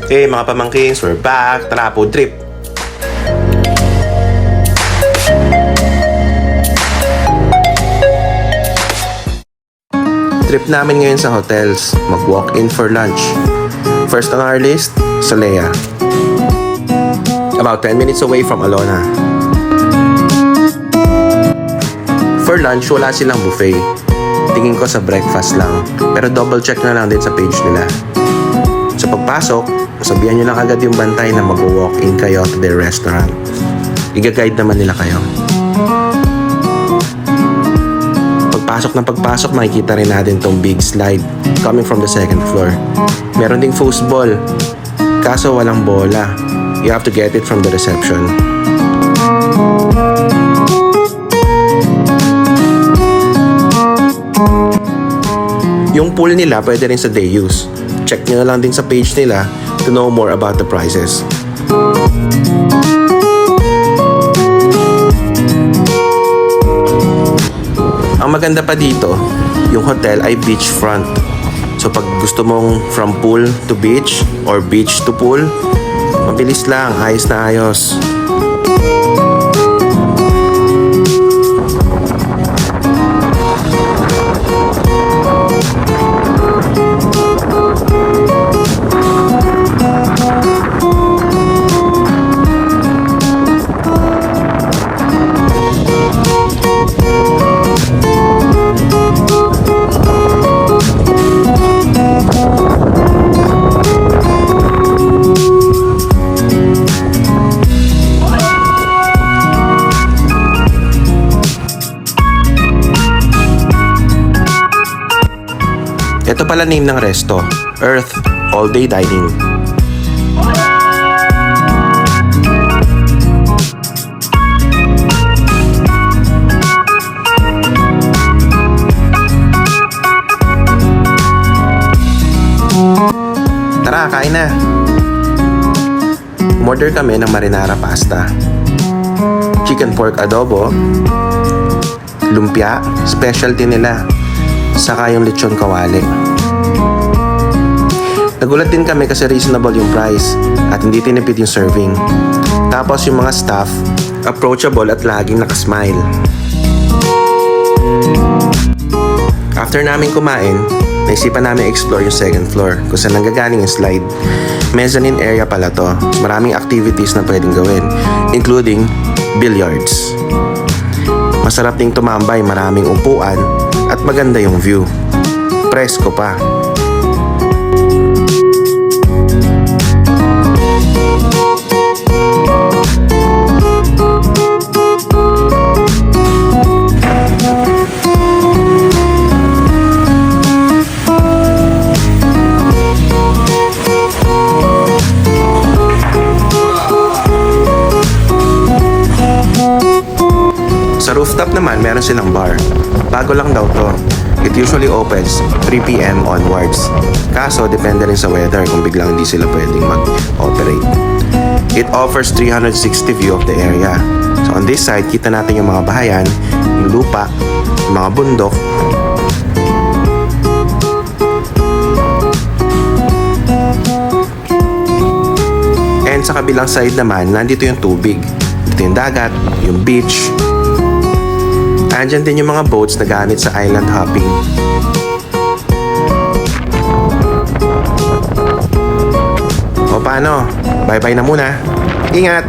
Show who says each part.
Speaker 1: Okay, mga pamangkings, we're back. Tara, food trip. Trip namin ngayon sa hotels. Mag-walk-in for lunch. First on our list, Solea. About 10 minutes away from Alona. For lunch, wala silang buffet. Tingin ko sa breakfast lang. Pero double check na lang din sa page nila. Sa pagpasok, sabihan nyo lang agad yung bantay na mag-walk-in kayo to their restaurant. Iga-guide naman nila kayo. Pagpasok, makikita rin natin tong big slide coming from the second floor. Meron ding foosball, kaso walang bola. You have to get it from the reception. Yung pool nila pwede rin sa day use. Check nyo na lang din sa page nila to know more about the prices. Ang maganda pa dito, yung hotel ay beachfront. So pag gusto mong from pool to beach or beach to pool, mabilis lang, ayos na ayos. Ito pala name ng resto, Earth All Day Dining. Tara, kain na! Order kami ng marinara pasta, chicken pork adobo, lumpia, specialty nila, saka yung lechon kawali. Nagulat din kami kasi reasonable yung price at hindi tinipid yung serving. Tapos yung mga staff, approachable at laging nakasmile. After namin kumain, naisipan namin explore yung second floor kung saan nanggagaling yung slide. Mezzanine area pala to. Maraming activities na pwedeng gawin, including billiards. Masarap ding tumambay, maraming upuan at maganda yung view. Presko pa. Sa rooftop naman, meron silang bar. Bago lang daw to. It usually opens 3 p.m. onwards. Kaso, depende rin sa weather kung biglang hindi sila pwedeng mag-operate. It offers 360 view of the area. So on this side, kita natin yung mga bahayan, yung lupa, yung mga bundok. And sa kabilang side naman, nandito yung tubig. Ito yung dagat, yung beach. Andyan din yung mga boats na gamit sa island hopping. O paano? Bye-bye na muna. Ingat!